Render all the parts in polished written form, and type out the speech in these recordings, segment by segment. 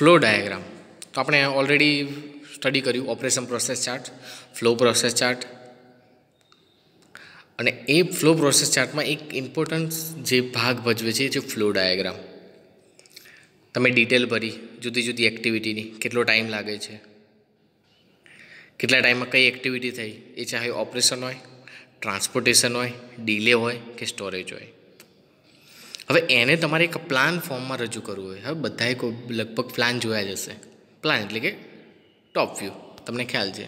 Flow diagram તો આપણે already study કર્યું operation process chart, flow process chart. અને એ ફ્લો પ્રોસેસ ચાર્ટમાં એક ઇમ્પોર્ટન્ટ જે ભાગ ભજવે છે એ છે ફ્લો ડાયાગ્રામ. તમે ડિટેલ ભરી જુદી જુદી એક્ટિવિટીની કેટલો ટાઈમ લાગે છે, કેટલા ટાઈમમાં કઈ એક્ટિવિટી થઈ, એ ચાહે ઓપરેશન હોય, ટ્રાન્સપોર્ટેશન હોય, ડીલે હોય કે સ્ટોરેજ હોય. હવે એને તમારે એક પ્લાન ફોર્મમાં રજૂ કરવું હોય. હવે બધાએ લગભગ પ્લાન જોયા જ હશે. પ્લાન એટલે કે ટોપ વ્યૂ, તમને ખ્યાલ છે.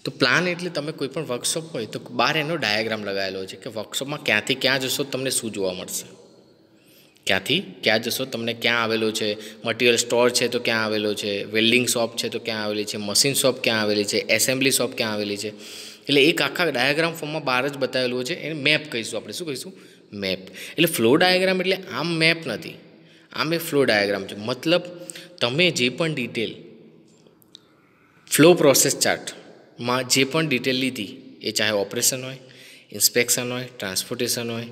તો પ્લાન એટલે તમે કોઈ પણ વર્કશોપ હોય તો બહાર એનો ડાયાગ્રામ લગાવેલો છે કે વર્કશોપમાં ક્યાંથી ક્યાં જશો તમને શું જોવા મળશે, ક્યાંથી ક્યાં જશો તમને ક્યાં આવેલો છે, મટીરિયલ સ્ટોર છે તો ક્યાં આવેલો છે, વેલ્ડિંગ શોપ છે તો ક્યાં આવેલી છે, મશીન શોપ ક્યાં આવેલી છે, એસેમ્બલી શોપ ક્યાં આવેલી છે. એટલે એક આખા ડાયાગ્રામ ફોર્મમાં બહાર જ બતાવેલું છે. એને મેપ કહીશું આપણે. શું કહીશું? મેપ. એટલે ફ્લો ડાયાગ્રામ એટલે આમ મેપ નથી, આમ એ ફ્લો ડાયાગ્રામ છે. મતલબ તમે જે પણ ડિટેલ ફ્લો પ્રોસેસ ચાર્ટમાં જે પણ ડિટેલ લીધી, એ ચાહે ઓપરેશન હોય, ઇન્સ્પેક્શન હોય, ટ્રાન્સપોર્ટેશન હોય,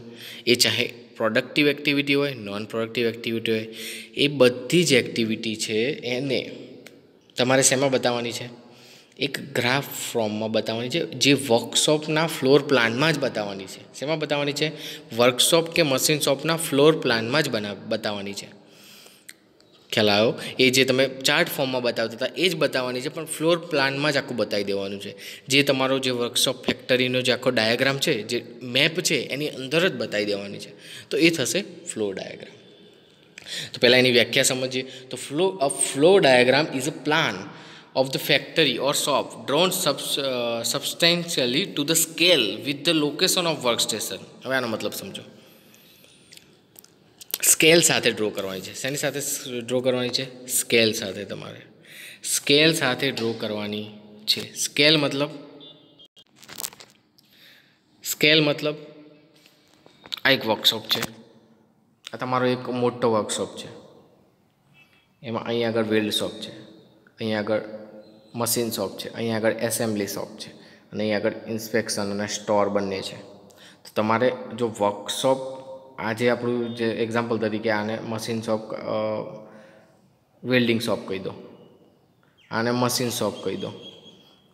એ ચાહે પ્રોડક્ટિવ એક્ટિવિટી હોય, નોન પ્રોડક્ટિવ એક્ટિવિટી હોય, એ બધી જ એક્ટિવિટી છે એને તમારે શેમાં બતાવવાની છે? એક ગ્રાફ ફોર્મમાં બતાવવાની છે, જે વર્કશોપના ફ્લોર પ્લાનમાં જ બતાવવાની છે. શેમાં બતાવવાની છે? વર્કશોપ કે મશીન શોપના ફ્લોર પ્લાનમાં જ બતાવવાની છે. ખ્યાલ આવ્યો? એ જે તમે ચાર્ટ ફોર્મમાં બતાવતા હતા એ જ બતાવવાની છે, પણ ફ્લોર પ્લાનમાં જ આખું બતાવી દેવાનું છે. જે તમારો જે વર્કશોપ ફેક્ટરીનો જે આખો ડાયાગ્રામ છે, જે મેપ છે, એની અંદર જ બતાવી દેવાની છે. તો એ થશે ફ્લો ડાયાગ્રામ. તો પહેલાં એની વ્યાખ્યા સમજીએ. તો flow diagram is a plan of the factory or shop drawn substantially to the scale with the location of workstation. હવે આનો મતલબ સમજો. સ્કેલ સાથે ડ્રો કરવાની છે. શેની સાથે ડ્રો કરવાની છે? સ્કેલ સાથે. તમારે સ્કેલ સાથે ડ્રો કરવાની છે. સ્કેલ મતલબ આ એક વર્કશોપ છે, આ તમારો એક મોટો વર્કશોપ છે. એમાં અહીં આગળ વેલ્ડ શોપ છે, અહીં આગળ મશીન શોપ છે, અહીં આગળ એસેમ્બલી શોપ છે, અને અહીં આગળ ઇન્સ્પેક્શન અને સ્ટોર બંને છે. તો તમારે જો વર્કશોપ, આજે આપણું જે એક્ઝામ્પલ તરીકે આને મશીન શોપ, વેલ્ડિંગ શોપ કહી દો, આને મશીન શોપ કહી દો.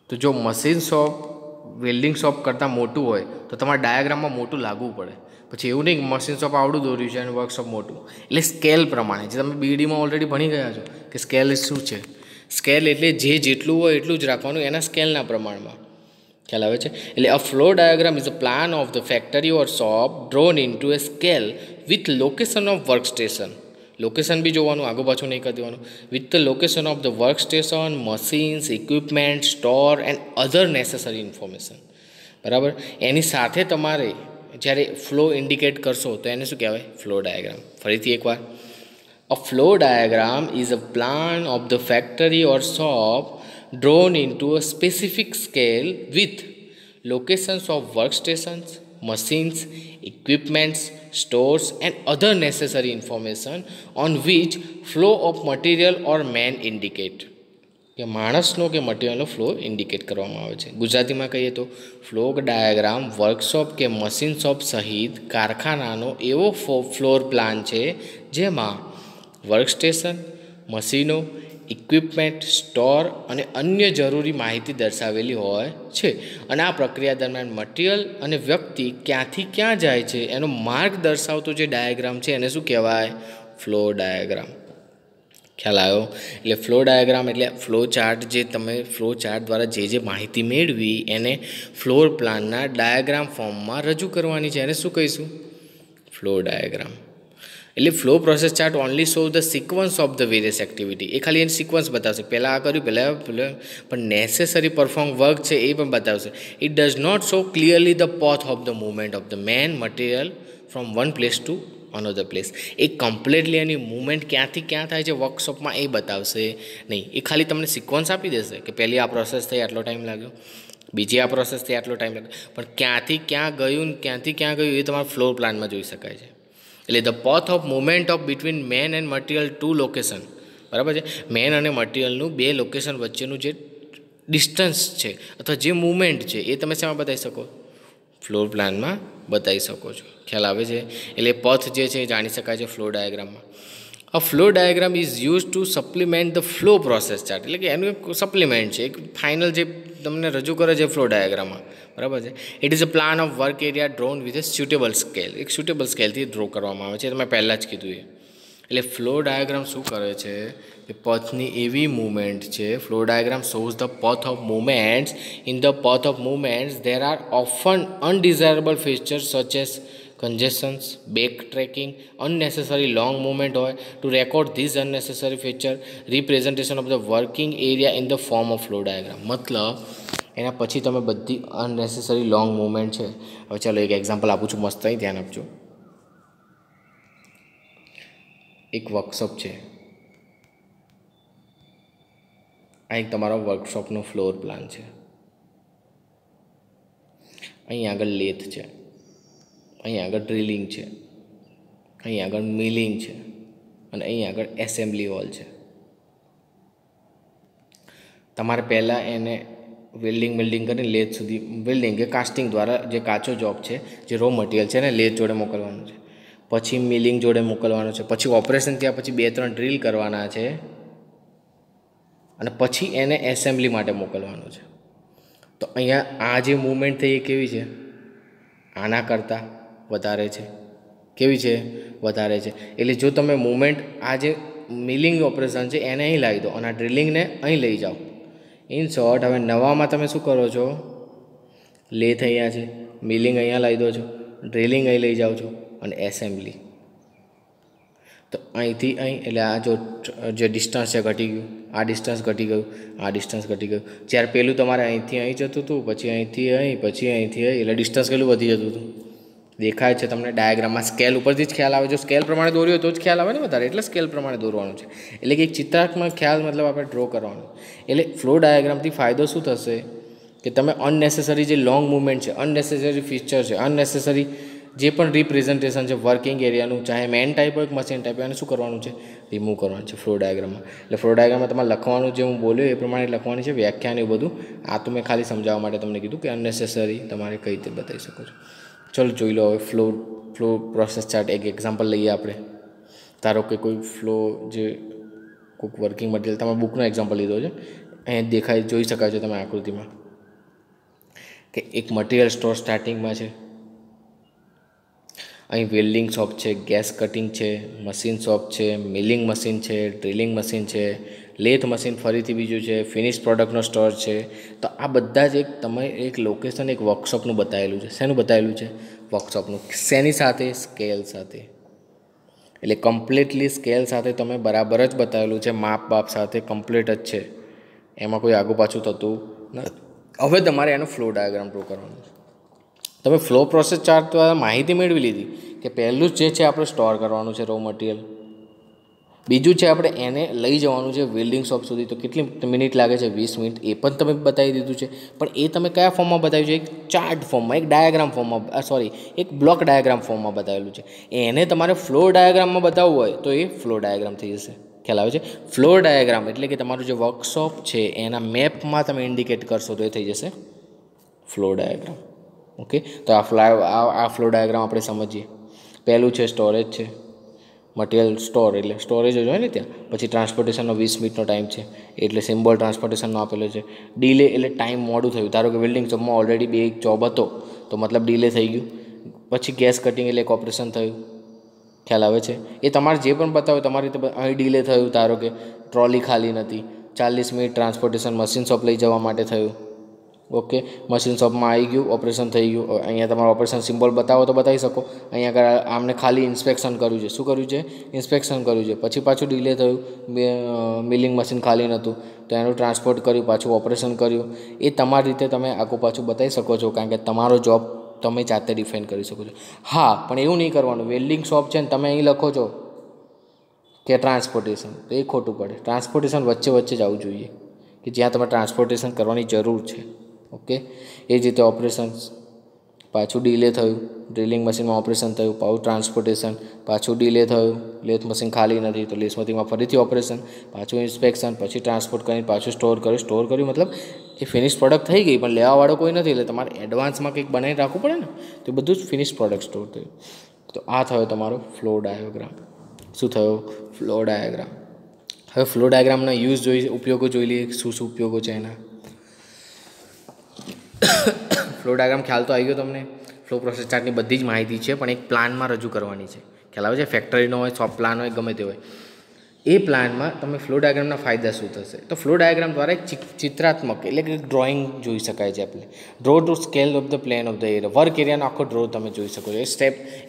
તો જો મશીન શોપ વેલ્ડિંગ શોપ કરતાં મોટું હોય તો તમારે ડાયાગ્રામમાં મોટું લાગવું પડે. પછી એવું નહીં કે મશીન શોપ આવડું દોર્યું છે અને વર્કશોપ મોટું. એટલે સ્કેલ પ્રમાણે, જે તમે બીડીમાં ઓલરેડી ભણી ગયા છો કે સ્કેલ શું છે. સ્કેલ એટલે જે જેટલું હોય એટલું જ રાખવાનું, એના સ્કેલના પ્રમાણમાં. ખ્યાલ આવે છે? એટલે a flow diagram is a plan of the factory or shop drawn in to a scale with location of work station. Location બી જોવાનું, આગળ પાછું નહીં કરી દેવાનું. With the location of the work station, machines, equipment, store and other necessary information. બરાબર? એની સાથે તમારે જ્યારે ફ્લો ઇન્ડિકેટ કરશો તો એને શું કહેવાય? Flow diagram. ફરીથી એકવાર, a flow diagram is a plan of the factory or shop drawn into a specific scale with locations of workstations, machines, equipments, stores and other necessary information on which flow of material or man indicate. કે માણસનો કે મટીરિયલનો flow indicate કરવામાં આવે છે. ગુજરાતીમાં કહીએ તો flow diagram workshop કે મશીન શોપ સહિત કારખાનાનો એવો ફ્લોર પ્લાન છે જેમાં વર્કસ્ટેશન, મશીનો, ઇક્વિપમેન્ટ, સ્ટોર અને અન્ય જરૂરી માહિતી દર્શાવેલી હોય છે. અને આ પ્રક્રિયા દરમિયાન મટીરિયલ અને વ્યક્તિ ક્યાંથી ક્યાં જાય છે એનો માર્ગ દર્શાવતો જે ડાયાગ્રામ છે એને શું કહેવાય? Flow diagram. ખ્યાલ આવ્યો? એટલે ફ્લો ડાયાગ્રામ એટલે ફ્લો ચાર્ટ, જે તમે ફ્લો ચાર્ટ દ્વારા જે માહિતી મેળવી એને ફ્લોર પ્લાનના ડાયાગ્રામ ફોર્મમાં રજૂ કરવાની છે. એને શું કહીશું? Flow diagram. એટલે flow process chart only show the sequence of the various activity. એ ખાલી એની સિક્વન્સ બતાવશે, પહેલાં આ કર્યું, પહેલાં પણ નેસેસરી પરફોર્મ વર્ક છે એ પણ બતાવશે. It does not show clearly the path of the movement of the man material from one place to another place. એ કમ્પ્લીટલી એની મૂવમેન્ટ ક્યાંથી ક્યાં થાય છે વર્કશોપમાં એ બતાવશે નહીં. એ ખાલી તમને સિક્વન્સ આપી દેશે કે પહેલી આ પ્રોસેસ થઈ આટલો ટાઈમ લાગ્યો, બીજી આ પ્રોસેસ થઈ આટલો ટાઈમ લાગ્યો, પણ ક્યાંથી ક્યાં ગયું એ તમારા ફ્લોર પ્લાનમાં જોઈ શકાય છે. એટલે the path of movement of between man and material to location. બરાબર છે? મેન અને મટીરિયલનું બે લોકેશન વચ્ચેનું જે ડિસ્ટન્સ છે અથવા જે મૂવમેન્ટ છે એ તમે શેમાં બતાવી શકો? ફ્લોર પ્લાનમાં બતાવી શકો છો. ખ્યાલ આવે છે? એટલે પથ જે છે એ જાણી શકાય છે ફ્લો ડાયાગ્રામમાં. A flow diagram is use to supplement the flow process chart, એટલે કે એનું એક સપ્લિમેન્ટ છે, એક ફાઇનલ જે તમને રજૂ કરે છે ફ્લો ડાયાગ્રામમાં, બરાબર છે. It is a plan of work area drone with a suitable scale, એક સ્યુટેબલ સ્કેલથી ડ્રો કરવામાં આવે છે, તમે પહેલાં જ કીધું એ. એટલે ફ્લો ડાયાગ્રામ શું કરે છે કે પથની એવી મૂવમેન્ટ છે, flow diagram shows the path of movements. In the path of movements there are often undesirable features such as congestions, backtracking, unnecessary long movement હોય. To record this unnecessary feature, representation of the working area in the form of flow diagram. મતલબ એના પછી તમે બધી અનનેસેસરી long movement છે. હવે ચાલો એક એક્ઝામ્પલ આપું છું, મસ્ત અહીં ધ્યાન આપજો. એક વર્કશોપ છે, આ એક તમારો વર્કશોપનો ફ્લોર પ્લાન છે. અહીં આગળ લેથ છે, અહીં આગળ ડ્રિલિંગ છે, અહીં આગળ મિલિંગ છે, અને અહીં આગળ એસેમ્બલી હોલ છે. તમારે પહેલાં એને વેલ્ડિંગ કરીને લેથ સુધી, વેલ્ડિંગ કે કાસ્ટિંગ દ્વારા જે કાચો જોબ છે, જે રો મટીરિયલ છે એને લેથ જોડે મોકલવાનું છે, પછી મિલિંગ જોડે મોકલવાનું છે, પછી ઓપરેશન થયા પછી 2-3 ડ્રિલ કરવાના છે, અને પછી એને એસેમ્બલી માટે મોકલવાનું છે. તો અહીંયા આ જે મૂવમેન્ટ થઈ એ કેવી છે? આના કરતાં વધારે છે. કેવી છે? વધારે છે. એટલે જો તમે મૂવમેન્ટ આ જે મિલિંગ ઓપરેશન છે એને અહીં લાવી દો અને આ ડ્રિલિંગને અહીં લઈ જાઓ. ઇન શોર્ટ, હવે નવામાં તમે શું કરો છો? લેથ અહીંયા છે, મિલિંગ અહીંયા લાવી દો છો, ડ્રિલિંગ અહીં લઈ જાઓ છો, અને એસેમ્બલી. તો અહીંથી અહીં, એટલે આ જે ડિસ્ટન્સ છે ઘટી ગયું, આ ડિસ્ટન્સ ઘટી ગયું, આ ડિસ્ટન્સ ઘટી ગયું. જ્યારે પહેલું તમારે અહીંથી અહીં જતું હતું, પછી અહીંથી અહીં, પછી અહીંથી અહીં, એટલે ડિસ્ટન્સ કેટલું વધી જતું હતું? દેખાય છે તમને ડાયાગ્રામમાં? સ્કેલ ઉપરથી જ ખ્યાલ આવે. જો સ્કેલ પ્રમાણે દોર્યો હોય તો જ ખ્યાલ આવે ને વધારે, એટલે સ્કેલ પ્રમાણે દોરવાનું છે. એટલે કે એક ચિત્રાત્મક ખ્યાલ મતલબ આપણે ડ્રો કરવાનો. એટલે ફ્લો ડાયાગ્રામથી ફાયદો શું થશે કે તમે અનનેસેસરી જે લોંગ મૂવમેન્ટ છે, અનનેસેસરી ફીચર છે, અનનેસેસરી જે પણ રિપ્રેઝન્ટેશન છે વર્કિંગ એરિયાનું, ચાહે મેન ટાઈપ હોય કે મશીન ટાઈપ હોય, એને શું કરવાનું છે? રિમૂવ કરવાનું છે ફ્લો ડાયાગ્રામમાં. એટલે ફ્લો ડાયાગ્રામમાં તમારે લખવાનું, જે હું બોલ્યો એ પ્રમાણે લખવાની છે વ્યાખ્યાને એ બધું. આ તો મેં ખાલી સમજાવવા માટે તમને કીધું કે અનનેસેસરી તમારે કઈ રીતે બતાવી શકો છો. ચલો જોઈ લો હવે ફ્લો પ્રોસેસ ચાર્ટ. એક એક્ઝામ્પલ લઈએ આપણે. ધારો કે કોઈ ફ્લો જે કોઈક વર્કિંગ મટીરિયલ, તમે બુકનો એક્ઝામ્પલ લીધો છે, અહીં દેખાય, જોઈ શકાય છે તમે આકૃતિમાં કે એક મટીરિયલ સ્ટોર સ્ટાર્ટિંગમાં છે. અહીં વેલ્ડિંગ શોપ છે, ગેસ કટિંગ છે, મશીન શોપ છે, મિલિંગ મશીન છે, ડ્રિલિંગ મશીન છે, લેથ મશીન ફરીથી બીજું છે, ફિનિશ પ્રોડક્ટનો સ્ટોર છે. તો આ બધા જ એક તમે એક લોકેશન, એક વર્કશોપનું બતાવેલું છે. શેનું બતાવેલું છે? વર્કશોપનું. શેની સાથે? સ્કેલ સાથે. એટલે કમ્પ્લીટલી સ્કેલ સાથે તમે બરાબર જ બતાવેલું છે, માપ બાપ સાથે કમ્પ્લીટ જ છે, એમાં કોઈ આગું પાછું થતું નથી. હવે તમારે એનો ફ્લો ડાયાગ્રામ ડ્રો કરવાનો છે. તમે ફ્લો પ્રોસેસ ચાર્ટ દ્વારા માહિતી મેળવી લીધી કે પહેલું જ જે છે આપણે સ્ટોર કરવાનું છે રો મટીરિયલ, બીજું છે આપણે એને લઈ જવાનું છે વેલ્ડિંગ શોપ સુધી. તો કેટલી મિનિટ લાગે છે? 20 મિનિટ. એ પણ તમે બતાવી દીધું છે. પણ એ તમે કયા ફોર્મમાં બતાવ્યું છે? એક ચાર્ટ ફોર્મમાં, એક ડાયાગ્રામ ફોર્મમાં, એક બ્લોક ડાયાગ્રામ ફોર્મમાં બતાવેલું છે. એને તમારે ફ્લો ડાયાગ્રામમાં બતાવવું હોય તો એ ફ્લો ડાયાગ્રામ થઈ જશે. ખ્યાલ આવે છે? ફ્લો ડાયાગ્રામ એટલે કે તમારું જે વર્કશોપ છે એના મેપમાં તમે ઇન્ડિકેટ કરશો તો એ થઈ જશે ફ્લો ડાયાગ્રામ. ઓકે, તો આ ફ્લો ડાયાગ્રામ આપણે સમજીએ. પહેલું છે સ્ટોરેજ છે, મટીરિયલ સ્ટોર એટલે સ્ટોરેજ જ હોય ને ત્યાં. પછી ટ્રાન્સપોર્ટેશનનો 20 મિનિટનો ટાઈમ છે, એટલે સિમ્બોલ ટ્રાન્સપોર્ટેશનનો આપેલો છે. ડીલે એટલે ટાઈમ મોડું થયું. ધારો કે વેલ્ડિંગ જોબમાં ઓલરેડી બે એક જોબ હતો તો મતલબ ડીલે થઈ ગયું. પછી ગેસ કટિંગ એટલે એક ઓપરેશન થયું. ખ્યાલ આવે છે? એ તમારે જે પણ બતાવ્યું તમારી રીતે. અહીં ડીલે થયું, ધારો કે ટ્રોલી ખાલી નથી, 40 મિનિટ ટ્રાન્સપોર્ટેશન મશીન શોપ લઈ જવા માટે થયું. ઓકે, મશીન શોપમાં આવી ગયું, ઓપરેશન થઈ ગયું. અહીંયા તમારું ઓપરેશન સિમ્બોલ બતાવો તો બતાવી શકો. અહીંયા આગળ આમને ખાલી ઇન્સ્પેક્શન કર્યું છે. શું કર્યું છે? ઇન્સ્પેક્શન કર્યું છે. પછી પાછું ડીલે થયું, મિલિંગ મશીન ખાલી નહોતું તો એનું ટ્રાન્સપોર્ટ કર્યું, પાછું ઓપરેશન કર્યું. એ તમારી રીતે તમે આખું પાછું બતાવી શકો છો, કારણ કે તમારો જોબ તમે જાતે ડિફાઇન કરી શકો છો. હા, પણ એવું નહીં કરવાનું. વેલ્ડિંગ શોપ છે ને તમે અહીં લખો છો કે ટ્રાન્સપોર્ટેશન, તો એ ખોટું પડે. ટ્રાન્સપોર્ટેશન વચ્ચે વચ્ચે જ આવવું જોઈએ કે જ્યાં તમે ટ્રાન્સપોર્ટેશન કરવાની જરૂર છે. ઓકે, એ જ રીતે ઓપરેશન, પાછું ડીલે થયું, ડ્રિલિંગ મશીનમાં ઓપરેશન થયું, પાછું ટ્રાન્સપોર્ટેશન, પાછું ડીલે થયું, લેથ મશીન ખાલી નથી તો લેથ મશીનમાં ફરીથી ઓપરેશન, પાછું ઇન્સ્પેક્શન, પછી ટ્રાન્સપોર્ટ કરીને પાછું સ્ટોર કર્યું મતલબ એ ફિનિશ પ્રોડક્ટ થઈ ગઈ, પણ લેવાવાળો કોઈ નથી. એટલે તમારે એડવાન્સમાં કંઈક બનાવી રાખવું પડે ને, તો બધું જ ફિનિશ પ્રોડક્ટ સ્ટોર થયું. તો આ થયો તમારો ફ્લો ડાયાગ્રામ. શું થયો? Flow diagram. હવે ફ્લો ડાયાગ્રામના યુઝ ઉપયોગો જોઈ લઈએ, શું શું ઉપયોગો છે એના. ફ્લો ડાયાગ્રામ ખ્યાલ તો આવી ગયો તમને. ફ્લો પ્રોસેસ ચાર્ટની બધી જ માહિતી છે, પણ એક પ્લાનમાં રજૂ કરવાની છે. ખ્યાલ આવે છે? ફેક્ટરીનો હોય, શોપ પ્લાન હોય, ગમે તે હોય, એ પ્લાનમાં તમે ફ્લો ડાયાગ્રામના ફાયદા શું થશે? તો ફ્લો ડાયાગ્રામ દ્વારા એક ચિત્રાત્મક એટલે કે ડ્રોઈંગ જોઈ શકાય છે. આપણે draw to scale of the plane of the area, work એરિયાનો આખો ડ્રો તમે જોઈ શકો છો.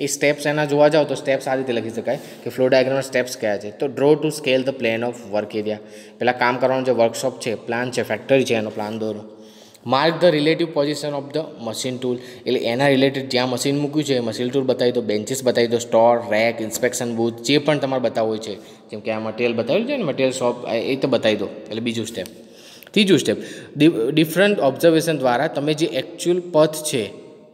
એ સ્ટેપ્સ એના જોવા જાઓ તો સ્ટેપ્સ આ રીતે લખી શકાય કે ફ્લો ડાયાગ્રામના સ્ટેપ્સ કયા છે. તો draw to scale the plane of work area, પહેલાં કામ કરવાનો જે વર્કશોપ છે, પ્લાન છે, ફેક્ટરી છે, એનો પ્લાન દોરો. Mark the relative position of the machine tool, એટલે એના રિલેટેડ જ્યાં મશીન મૂક્યું છે એ મશીન ટૂલ બતાવી દો, બેન્ચીસ બતાવી દો, સ્ટોર, રેક, ઇન્સ્પેક્શન બૂથ, જે પણ તમારે બતાવવું હોય છે. જેમ કે આ મટીરિયલ બતાવેલું છે ને, મટીરિયલ શોપ, એ તો બતાવી દો. એટલે બીજું સ્ટેપ. ત્રીજું સ્ટેપ, ડિફરન્ટ ઓબ્ઝર્વેશન દ્વારા તમે જે એકચ્યુઅલ પથ છે,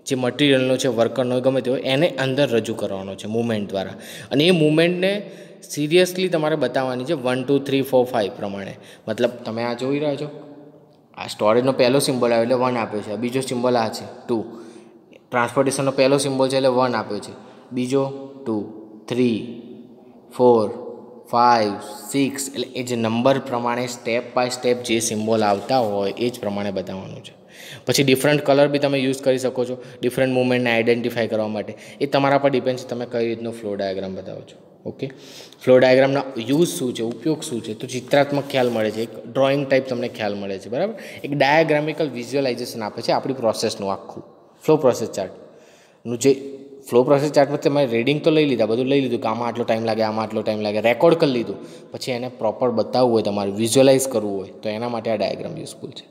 જે મટીરિયલનો છે, વર્કરનો, ગમે તે હોય, એને અંદર રજૂ કરવાનો છે મૂવમેન્ટ દ્વારા. અને એ મૂવમેન્ટને સિરિયસલી તમારે બતાવવાની છે 1 2 3 4 5 પ્રમાણે. મતલબ તમે આ જોઈ રહ્યા છો, આ સ્ટોરેજનો પહેલો સિમ્બોલ આવ્યો એટલે 1 આપ્યો છે, બીજો સિમ્બોલ આ છે 2, ટ્રાન્સપોર્ટેશનનો પહેલો સિમ્બોલ છે એટલે 1 આપ્યો છે, બીજો 2 3 4 5 6, એટલે એ જે નંબર પ્રમાણે સ્ટેપ બાય સ્ટેપ જે સિમ્બોલ આવતા હોય એ જ પ્રમાણે બતાવવાનું છે. પછી ડિફરન્ટ કલર બી તમે યુઝ કરી શકો છો ડિફરન્ટ મૂવમેન્ટને આઈડેન્ટિફાઈ કરવા માટે. એ તમારા પર ડિપેન્ડ છે તમે કઈ રીતનો ફ્લો ડાયાગ્રામ બતાવો છો. ઓકે, ફ્લો ડાયાગ્રામના યુઝ શું છે, ઉપયોગ શું છે? તો ચિત્રાત્મક ખ્યાલ મળે છે, એક ડ્રોઈંગ ટાઈપ તમને ખ્યાલ મળે છે, બરાબર. એક ડાયાગ્રામિકલ વિઝ્યુઅલાઇઝેશન આપે છે આપણી પ્રોસેસનું આખું. ફ્લો પ્રોસેસ ચાર્ટનું જે ફ્લો પ્રોસેસ ચાર્ટમાં તમે રીડિંગ તો લઈ લીધા, બધું લઈ લીધું કે આમાં આટલો ટાઈમ લાગે, આમાં આટલો ટાઈમ લાગે, રેકોર્ડ કરી લીધું. પછી એને પ્રોપર બતાવવું હોય, તમારે વિઝ્યુઅલાઇઝ કરવું હોય, તો એના માટે આ ડાયાગ્રામ યુઝફુલ છે.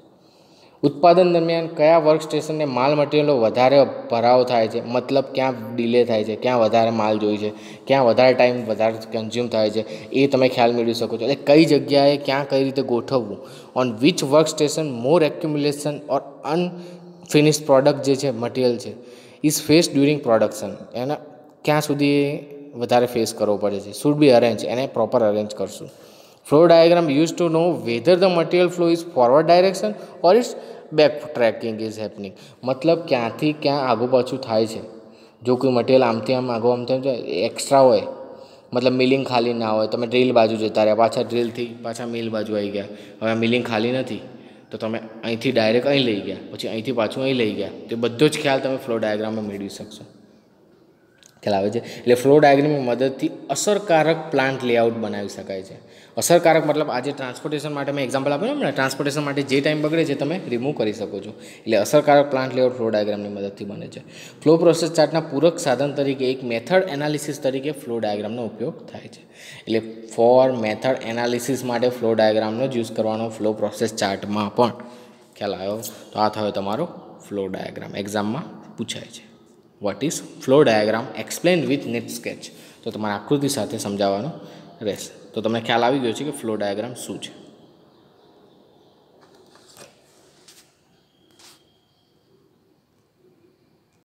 ઉત્પાદન દરમિયાન કયા વર્ક સ્ટેશનને માલ મટીરિયલનો વધારે ભરાવ થાય છે, મતલબ ક્યાં ડિલે થાય છે, ક્યાં વધારે માલ જોઈએ છે, ક્યાં વધારે ટાઈમ વધારે કન્ઝ્યુમ થાય છે, એ તમે ખ્યાલ મેળવી શકો છો. એટલે કઈ જગ્યાએ ક્યાં કઈ રીતે ગોઠવવું, on which work station more accumulation or unfinished product જે છે, મટીરિયલ છે, ઇઝ ફેસ ડ્યુરિંગ પ્રોડક્શન, એના ક્યાં સુધી વધારે ફેસ કરવો પડે છે, શુડ બી અરેન્જ, એને પ્રોપર અરેન્જ કરશું. Flow diagram use to know whether the material flow is forward direction or it's backtracking is happening, મતલબ ક્યાંથી ક્યાં આગું પાછું થાય છે. જો કોઈ મટીરિયલ આમથી આમ આગળ આમથી એક્સ્ટ્રા હોય, મતલબ મિલિંગ ખાલી ના હોય, તમે ડ્રીલ બાજુ જતા રહ્યા, પાછા ડ્રીલથી પાછા મિલ બાજુ આવી ગયા, હવે આ મિલિંગ ખાલી નથી તો તમે અહીંથી ડાયરેક્ટ અહીં લઈ ગયા, પછી અહીંથી પાછું અહીં લઈ ગયા, તો બધો જ ખ્યાલ તમે ફ્લો ડાયાગ્રામમાં મેળવી શકશો. ખ્યાલ આવે છે? એટલે ફ્લો ડાયાગ્રામની મદદથી અસરકારક પ્લાન્ટ લેઆઉટ બનાવી શકાય છે. અસરકારક મતલબ આજે ટ્રાન્સપોર્ટેશન માટે મેં એક્ઝામ્પલ આપ્યું ને, ટ્રાન્સપોર્ટેશન માટે જે ટાઈમ બગડે છે તમે રિમૂવ કરી શકો છો. એટલે અસરકારક પ્લાન્ટ લેઆઉટ ફ્લો ડાયાગ્રામની મદદથી બને છે. ફ્લો પ્રોસેસ ચાર્ટના પૂરક સાધન તરીકે એક મેથડ એનાલિસિસ તરીકે ફ્લો ડાયાગ્રામનો ઉપયોગ થાય છે. એટલે ફોર મેથડ એનાલિસિસ માટે ફ્લો ડાયાગ્રામનો જ યુઝ કરવાનો ફ્લો પ્રોસેસ ચાર્ટમાં પણ. ખ્યાલ આવ્યો? તો આ થયો તમારો ફ્લો ડાયાગ્રામ, એક્ઝામમાં પૂછાય છે. What is flow diagram explain with net sketch, તો તમારે આકૃતિ સાથે સમજાવવાનું રહેશે. તો તમને ખ્યાલ આવી ગયો છે કે ફ્લો ડાયાગ્રામ શું છે.